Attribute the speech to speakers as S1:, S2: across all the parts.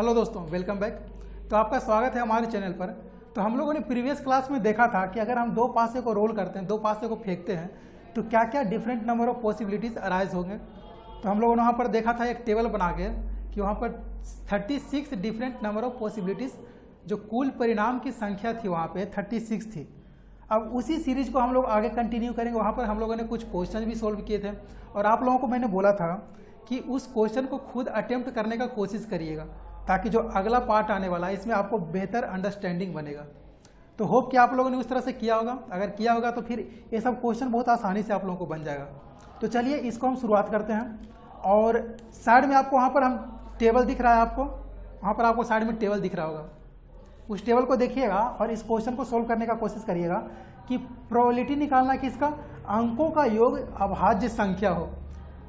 S1: Hello दोस्तों, welcome back. तो आपका स्वागत है हमारे चैनल पर। तो हम लोगों ने प्रीवियस क्लास में देखा था कि अगर हम दो पासे को रोल करते हैं, दो पासे को फेंकते हैं, तो क्या क्या different number of possibilities arise होंगे। तो हम लोगों ने वहाँ पर देखा था एक टेबल बना के कि वहाँ पर 36 डिफरेंट नंबर ऑफ पॉसिबिलिटीज, जो कुल परिणाम की संख्या थी वहाँ पे 36 थी। अब उसी सीरीज को हम लोग आगे कंटिन्यू करेंगे। वहाँ पर हम लोगों ने कुछ क्वेश्चन भी सोल्व किए थे और आप लोगों को मैंने बोला था कि उस क्वेश्चन को खुद अटेम्प्ट करने का कोशिश करिएगा, ताकि जो अगला पार्ट आने वाला है इसमें आपको बेहतर अंडरस्टैंडिंग बनेगा। तो होप कि आप लोगों ने उस तरह से किया होगा। अगर किया होगा तो फिर ये सब क्वेश्चन बहुत आसानी से आप लोगों को बन जाएगा। तो चलिए इसको हम शुरुआत करते हैं। और साइड में आपको वहाँ पर हम टेबल दिख रहा है, आपको वहाँ पर आपको साइड में टेबल दिख रहा होगा। उस टेबल को देखिएगा और इस क्वेश्चन को सोल्व करने का कोशिश करिएगा कि प्रोबेबिलिटी निकालना कि इसका अंकों का योग अभाज्य संख्या हो।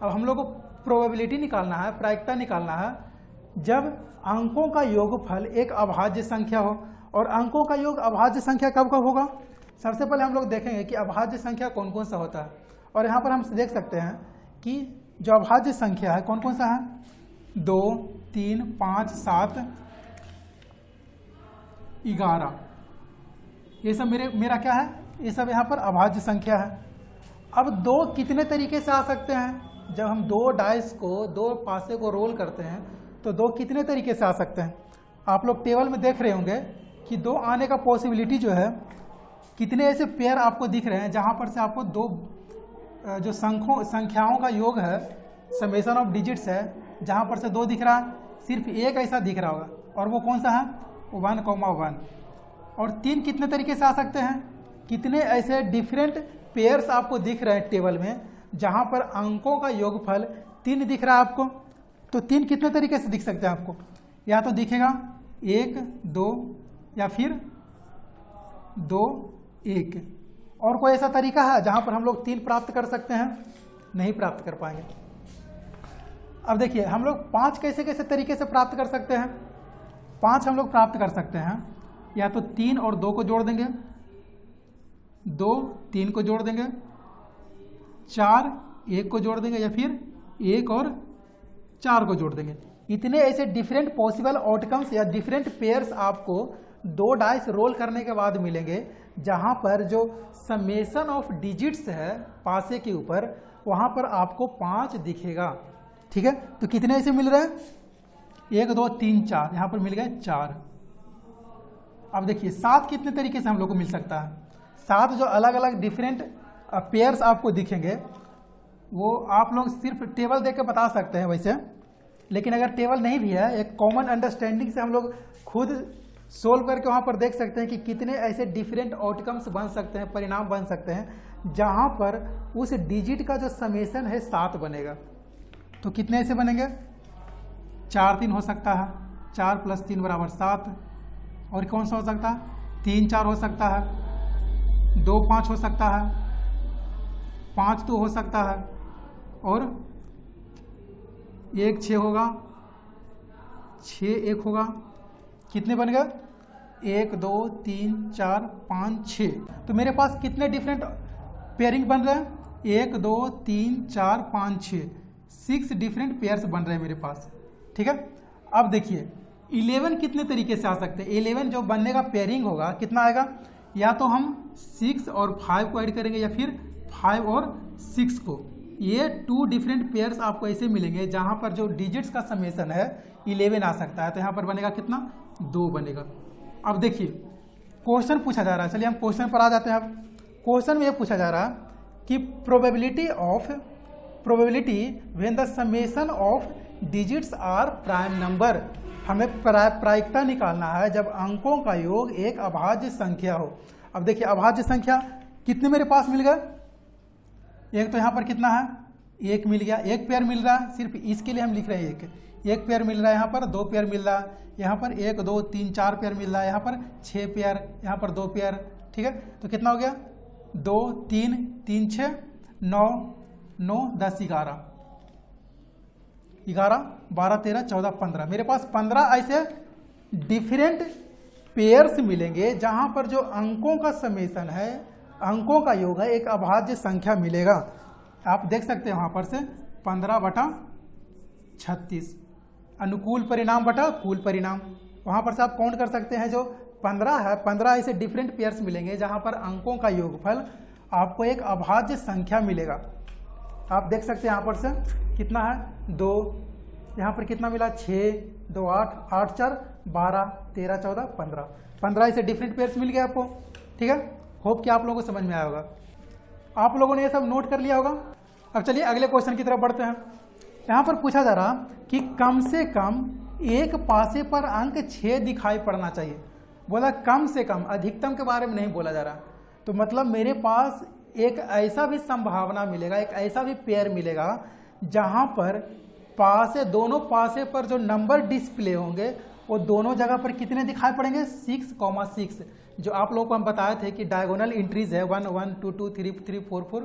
S1: अब हम लोग को प्रोबेबिलिटी निकालना है, प्रायिकता निकालना है जब अंकों का योगफल एक अभाज्य संख्या हो। और अंकों का योग अभाज्य संख्या कब कब होगा, सबसे पहले हम लोग देखेंगे कि अभाज्य संख्या कौन कौन सा होता है। और यहाँ पर हम देख सकते हैं कि जो अभाज्य संख्या है कौन कौन सा है, 2, 3, 5, 7, 11, ये सब मेरा क्या है, ये सब यहाँ पर अभाज्य संख्या है। अब दो कितने तरीके से आ सकते हैं, जब हम दो डाइस को, दो पासे को रोल करते हैं तो दो कितने तरीके से आ सकते हैं। आप लोग टेबल में देख रहे होंगे कि दो आने का पॉसिबिलिटी जो है, कितने ऐसे पेयर आपको दिख रहे हैं जहाँ पर से आपको दो जो संख्याओं का योग है, समेशन ऑफ डिजिट्स है, जहाँ पर से दो दिख रहा है, सिर्फ एक ऐसा दिख रहा होगा और वो कौन सा है, 1,1। और तीन कितने तरीके से आ सकते हैं, कितने ऐसे डिफरेंट पेयर्स आपको दिख रहे हैं टेबल में जहाँ पर अंकों का योगफल 3 दिख रहा है आपको। तो 3 कितने तरीके से दिख सकते हैं आपको, या तो दिखेगा 1, 2 या फिर 2, 1। और कोई ऐसा तरीका है जहाँ पर हम लोग 3 प्राप्त कर सकते हैं, नहीं प्राप्त कर पाएंगे। अब देखिए हम लोग 5 कैसे कैसे तरीके से प्राप्त कर सकते हैं। 5 हम लोग प्राप्त कर सकते हैं, या तो 3 और 2 को जोड़ देंगे, 2 3 को जोड़ देंगे, 4 1 को जोड़ देंगे, या फिर 1 और 4 को जोड़ देंगे। इतने ऐसे डिफरेंट पॉसिबल आउटकम्स या डिफरेंट पेयर्स आपको दो डाइस रोल करने के बाद मिलेंगे, जहां पर जो समेशन ऑफ डिजिट्स है पासे के ऊपर, वहां पर आपको 5 दिखेगा। ठीक है, तो कितने ऐसे मिल रहे हैं, 1 2 3 4, यहां पर मिल गए 4। अब देखिए 7 कितने तरीके से हम लोग को मिल सकता है। 7 जो अलग अलग डिफरेंट पेयर्स आपको दिखेंगे, वो आप लोग सिर्फ टेबल देख के बता सकते हैं वैसे, लेकिन अगर टेबल नहीं भी है, एक कॉमन अंडरस्टैंडिंग से हम लोग खुद सोल्व करके वहाँ पर देख सकते हैं कि कितने ऐसे डिफरेंट आउटकम्स बन सकते हैं, परिणाम बन सकते हैं, जहाँ पर उस डिजिट का जो समेशन है 7 बनेगा। तो कितने ऐसे बनेंगे, 4 3 हो सकता है, 4 + 3 = 7। और कौन सा हो सकता है, 3 4 हो सकता है, 2 5 हो सकता है, 5 2 हो सकता है, और 1 6 होगा, 6 1 होगा। कितने बन गए, 1 2 3 4 5 6। तो मेरे पास कितने डिफरेंट पेयरिंग बन रहे हैं, 1 2 3 4 5 6, 6 डिफरेंट पेयर्स बन रहे हैं मेरे पास। ठीक है, अब देखिए 11 कितने तरीके से आ सकते हैं। 11 जो बनने का पेयरिंग होगा कितना आएगा, या तो हम 6 और 5 को ऐड करेंगे, या फिर 5 और 6 को। ये 2 डिफरेंट पेयर्स आपको ऐसे मिलेंगे जहां पर जो डिजिट्स का समेशन है 11 आ सकता है। तो यहाँ पर बनेगा कितना, 2 बनेगा। अब देखिए क्वेश्चन पूछा जा रहा है, चलिए हम क्वेश्चन पर आ जाते हैं। अब क्वेश्चन में ये पूछा जा रहा है कि probability when the summation of digits are prime number. हमें प्रायिकता निकालना है जब अंकों का योग एक अभाज्य संख्या हो। अब देखिए अभाज्य संख्या कितने मेरे पास मिल गए, एक तो यहाँ पर कितना है, 1 मिल गया, 1 पेयर मिल रहा है, सिर्फ इसके लिए हम लिख रहे हैं 1 पेयर मिल रहा है, यहाँ पर 2 पेयर मिल रहा है, यहाँ पर 1 2 3 4 पेयर मिल रहा है, यहाँ पर 6 पेयर, यहाँ पर 2 पेयर। ठीक है, तो कितना हो गया, 2 3 3 6 9 9 10 11 11 12 13 14 15। मेरे पास 15 ऐसे डिफरेंट पेयर्स मिलेंगे जहां पर जो अंकों का समेशन है, अंकों का योग है, एक अभाज्य संख्या मिलेगा। आप देख सकते हैं वहां पर से 15/36 अनुकूल परिणाम बटा कुल परिणाम। वहाँ पर से आप काउंट कर सकते हैं, जो 15 है, 15 ऐसे डिफरेंट पेयर्स मिलेंगे जहाँ पर अंकों का योगफल आपको एक अभाज्य संख्या मिलेगा। आप देख सकते हैं यहाँ पर से कितना है 2, यहाँ पर कितना मिला 6, 2 8, 8 4 12, 13 14 15, 15 ऐसे डिफरेंट पेयर्स मिल गए आपको। ठीक है, होप कि आप लोगों को समझ में आया होगा। आप लोगों ने ये सब नोट कर लिया होगा। अब चलिए अगले क्वेश्चन की तरफ बढ़ते हैं। यहाँ पर पूछा जा रहा कि कम से कम एक पासे पर अंक 6 दिखाई पड़ना चाहिए। बोला कम से कम, अधिकतम के बारे में नहीं बोला जा रहा। तो मतलब मेरे पास एक ऐसा भी संभावना मिलेगा, एक ऐसा भी पेयर मिलेगा जहां पर पासे, दोनों पासे पर जो नंबर डिस्प्ले होंगे वो दोनों जगह पर कितने दिखाई पड़ेंगे 6,6। जो आप लोगों को हम बताए थे कि डायगोनल एंट्रीज है 1 1 2 2 3 3 4 4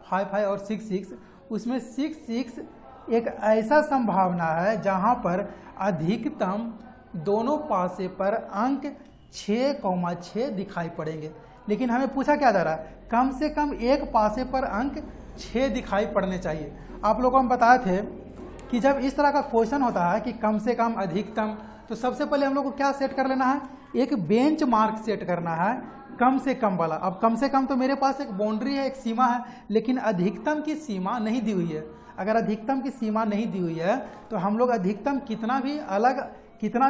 S1: 5 5 और 6 6, उसमें 6 6 एक ऐसा संभावना है जहां पर अधिकतम दोनों पासे पर अंक 6,6 दिखाई पड़ेंगे। लेकिन हमें पूछा क्या जा रहा है, कम से कम एक पासे पर अंक 6 दिखाई पड़ने चाहिए। आप लोगों को हम बताए थे कि जब इस तरह का क्वेश्चन होता है कि कम से कम अधिकतम, तो सबसे पहले हम लोग को क्या सेट कर लेना है, एक बेंच मार्क सेट करना है कम से कम वाला। अब कम से कम तो मेरे पास एक बाउंड्री है, एक सीमा है, लेकिन अधिकतम की सीमा नहीं दी हुई है। अगर अधिकतम की सीमा नहीं दी हुई है तो हम लोग अधिकतम कितना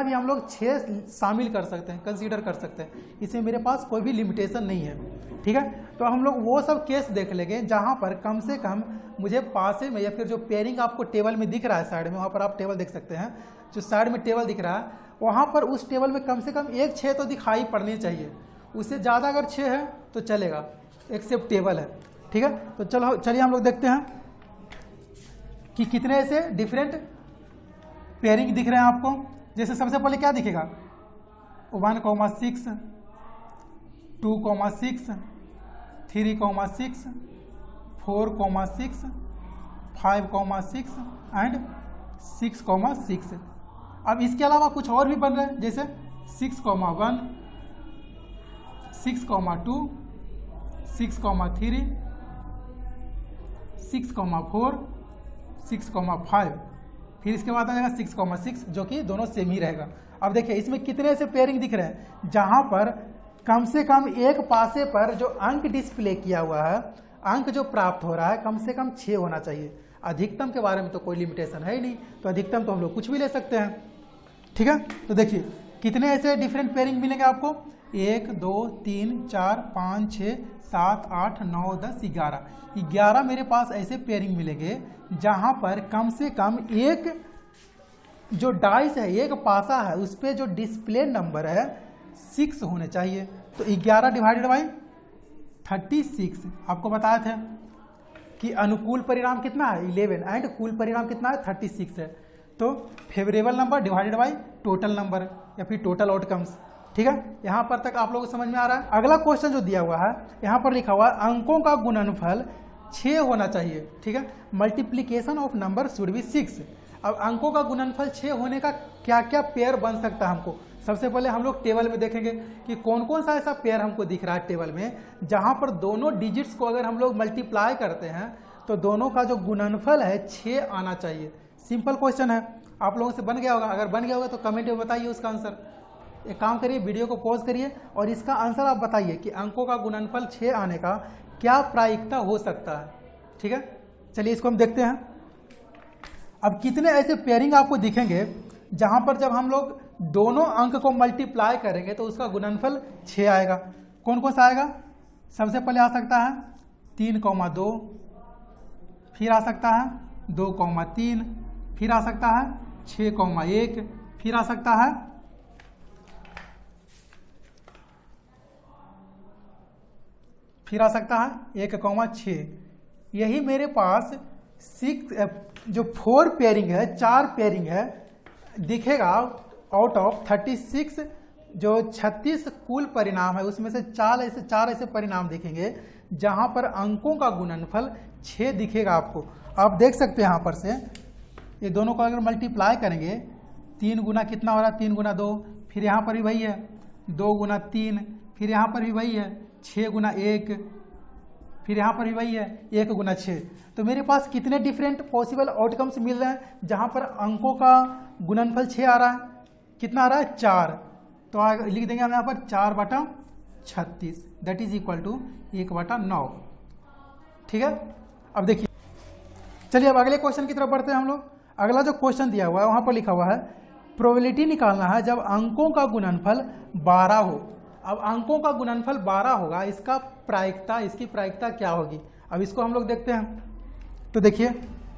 S1: भी हम लोग 6 शामिल कर सकते हैं, कंसीडर कर सकते हैं। इसमें मेरे पास कोई भी लिमिटेशन नहीं है। ठीक है, तो हम लोग वो सब केस देख लेंगे जहां पर कम से कम मुझे पासे में, या फिर जो पेयरिंग आपको टेबल में दिख रहा है साइड में, वहां पर आप टेबल देख सकते हैं, जो साइड में टेबल दिख रहा है वहां पर उस टेबल में कम से कम एक 6 तो दिखाई पड़नी चाहिए। उससे ज़्यादा अगर 6 है तो चलेगा, एक्सेप्ट टेबल है। ठीक है, तो चलो चलिए हम लोग देखते हैं कि कितने ऐसे डिफरेंट पेयरिंग दिख रहे हैं आपको। जैसे सबसे पहले क्या दिखेगा 1,6, 2,6, 3,6, 4,6, 5,6 एंड 6,6। अब इसके अलावा कुछ और भी बन रहे हैं, जैसे 6,1, 6,2, 6,3, 6,4, 6,5, फिर इसके बाद आ जाएगा 6,6, जो कि दोनों सेम ही रहेगा। अब देखिए इसमें कितने ऐसे पेयरिंग दिख रहे हैं जहां पर कम से कम एक पासे पर जो अंक डिस्प्ले किया हुआ है, अंक जो प्राप्त हो रहा है, कम से कम 6 होना चाहिए। अधिकतम के बारे में तो कोई लिमिटेशन है ही नहीं, तो अधिकतम तो हम लोग कुछ भी ले सकते हैं। ठीक है, तो देखिए कितने ऐसे डिफरेंट पेयरिंग मिलेंगे आपको, 1 2 3 4 5 6 7 8 9 10 11 मेरे पास ऐसे पेयरिंग मिलेंगे जहां पर कम से कम एक जो डाइस है, एक पासा है, उस पर जो डिस्प्ले नंबर है 6 होने चाहिए। तो 11 डिवाइडेड बाई 36, आपको बताया था कि अनुकूल परिणाम कितना है 11 एंड कुल परिणाम कितना है 36 है। तो favourable number divided by total number या फिर टोटल आउटकम्स। ठीक है, यहां पर तक आप लोगों को समझ में आ रहा है। अगला क्वेश्चन जो दिया हुआ है, यहां पर लिखा हुआ है अंकों का गुणनफल 6 होना चाहिए। ठीक है, multiplication of number should be 6। अब अंकों का गुणनफल 6 होने का क्या क्या पेयर बन सकता है हमको, सबसे पहले हम लोग टेबल में देखेंगे कि कौन कौन सा ऐसा पेयर हमको दिख रहा है टेबल में जहां पर दोनों डिजिट्स को अगर हम लोग मल्टीप्लाई करते हैं तो दोनों का जो गुणनफल है 6 आना चाहिए। सिंपल क्वेश्चन है, आप लोगों से बन गया होगा। अगर बन गया होगा तो कमेंट में बताइए उसका आंसर। एक काम करिए, वीडियो को पॉज करिए और इसका आंसर आप बताइए कि अंकों का गुणनफल 6 आने का क्या प्रायिकता हो सकता है। ठीक है, चलिए इसको हम देखते हैं। अब कितने ऐसे पेयरिंग आपको दिखेंगे जहां पर जब हम लोग दोनों अंक को मल्टीप्लाई करेंगे तो उसका गुणनफल 6 आएगा। कौन कौन सा आएगा, सबसे पहले आ सकता है 3,2, फिर आ सकता है 2,3, फिर आ सकता है 6,1, फिर आ सकता है 1,6। यही मेरे पास 4 पेयरिंग है, 4 पेयरिंग है दिखेगा आउट ऑफ 36। जो 36 कुल परिणाम है उसमें से 4 ऐसे परिणाम दिखेंगे जहां पर अंकों का गुणनफल 6 दिखेगा आपको। आप देख सकते हैं यहां पर से ये दोनों को अगर मल्टीप्लाई करेंगे 3 गुना कितना हो रहा है 3 गुना 2, फिर यहाँ पर भी वही है 2 गुना 3, फिर यहाँ पर भी वही है 6 गुना 1, फिर यहाँ पर भी वही है 1 गुना 6। तो मेरे पास कितने डिफरेंट पॉसिबल आउटकम्स मिल रहे हैं जहाँ पर अंकों का गुणनफल 6 आ रहा है। कितना आ रहा है 4, तो लिख देंगे हम यहाँ पर 4/36 दैट इज इक्वल टू 1/9। ठीक है, अब देखिए, चलिए अब अगले क्वेश्चन की तरफ बढ़ते हैं हम लोग। अगला जो क्वेश्चन दिया हुआ है वहाँ पर लिखा हुआ है प्रोबेबिलिटी निकालना है जब अंकों का गुणनफल 12 हो। अब अंकों का गुणनफल 12 होगा, इसकी प्रायिकता क्या होगी। अब इसको हम लोग देखते हैं। तो देखिए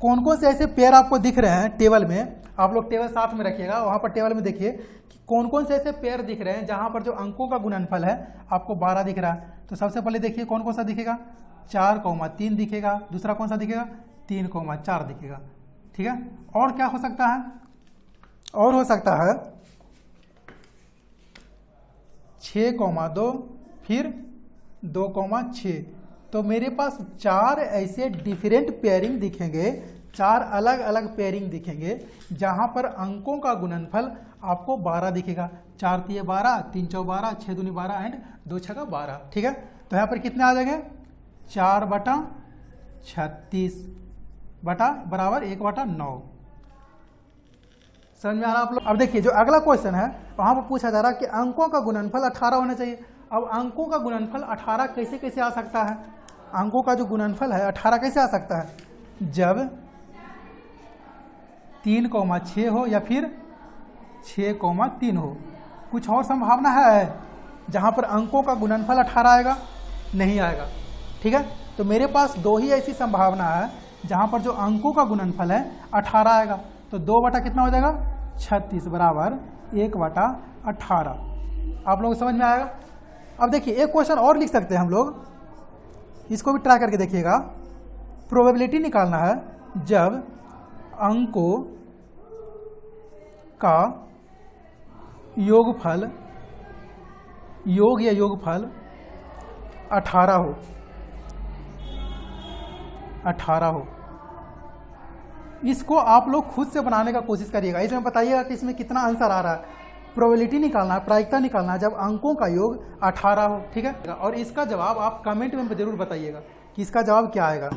S1: कौन कौन से ऐसे पेयर आपको दिख रहे हैं टेबल में, आप लोग टेबल साथ में रखिएगा, वहाँ पर टेबल में देखिए कि कौन कौन से ऐसे पेयर दिख रहे हैं जहाँ पर जो अंकों का गुणनफल है आपको 12 दिख रहा है। तो सबसे पहले देखिए कौन कौन सा दिखेगा, 4,3 दिखेगा, दूसरा कौन सा दिखेगा 3,4 दिखेगा। ठीक है, और क्या हो सकता है, और हो सकता है 6,2 फिर 2,6। तो मेरे पास 4 ऐसे डिफरेंट पेयरिंग दिखेंगे, 4 अलग अलग पेयरिंग दिखेंगे जहां पर अंकों का गुणनफल आपको 12 दिखेगा। 4 तिये 12, 3 चौ 12, 6 दूनी 12 एंड 2 छक्का 12। ठीक है, तो यहाँ पर कितने आ जाएंगे 4/36 बटा बराबर 1/9। समझ में आ रहा आप लोग। अब देखिए जो अगला क्वेश्चन है वहां पर पूछा जा रहा है कि अंकों का गुणनफल 18 होना चाहिए। अब अंकों का गुणनफल 18 कैसे कैसे आ सकता है, अंकों का जो गुणनफल है 18 कैसे आ सकता है, जब 3,6 हो या फिर 6,3 हो। कुछ और संभावना है जहां पर अंकों का गुणनफल 18 आएगा, नहीं आएगा। ठीक है, तो मेरे पास 2 ही ऐसी संभावना है जहां पर जो अंकों का गुणनफल है 18 आएगा। तो 2 बटा कितना हो जाएगा 36 बराबर 1/18। आप लोगों को समझ में आएगा। अब देखिए एक क्वेश्चन और लिख सकते हैं हम लोग, इसको भी ट्राई करके देखिएगा। प्रोबेबिलिटी निकालना है जब अंकों का योगफल, योग या योगफल 18 हो, 18 हो। इसको आप लोग खुद से बनाने का कोशिश करिएगा, इसमें बताइएगा कि इसमें कितना आंसर आ रहा है। प्रोबेबिलिटी निकालना है, प्रायिकता निकालना है जब अंकों का योग 18 हो। ठीक है, और इसका जवाब आप कमेंट में जरूर बताइएगा कि इसका जवाब क्या आएगा।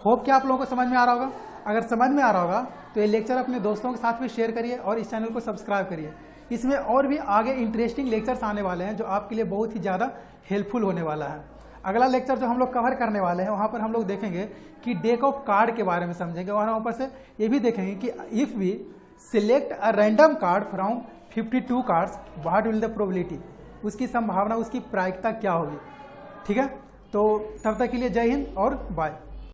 S1: होप कि आप लोगों को समझ में आ रहा होगा। अगर समझ में आ रहा होगा तो ये लेक्चर अपने दोस्तों के साथ में शेयर करिए और इस चैनल को सब्सक्राइब करिए। इसमें और भी आगे इंटरेस्टिंग लेक्चर्स आने वाले हैं जो आपके लिए बहुत ही ज़्यादा हेल्पफुल होने वाला है। अगला लेक्चर जो हम लोग कवर करने वाले हैं वहाँ पर हम लोग देखेंगे कि डेक ऑफ कार्ड के बारे में समझेंगे, और वहाँ पर से ये भी देखेंगे कि if we select a random card from 52 cards what will the probability, उसकी संभावना, उसकी प्रायिकता क्या होगी। ठीक है, तो तब तक के लिए जय हिंद और बाय।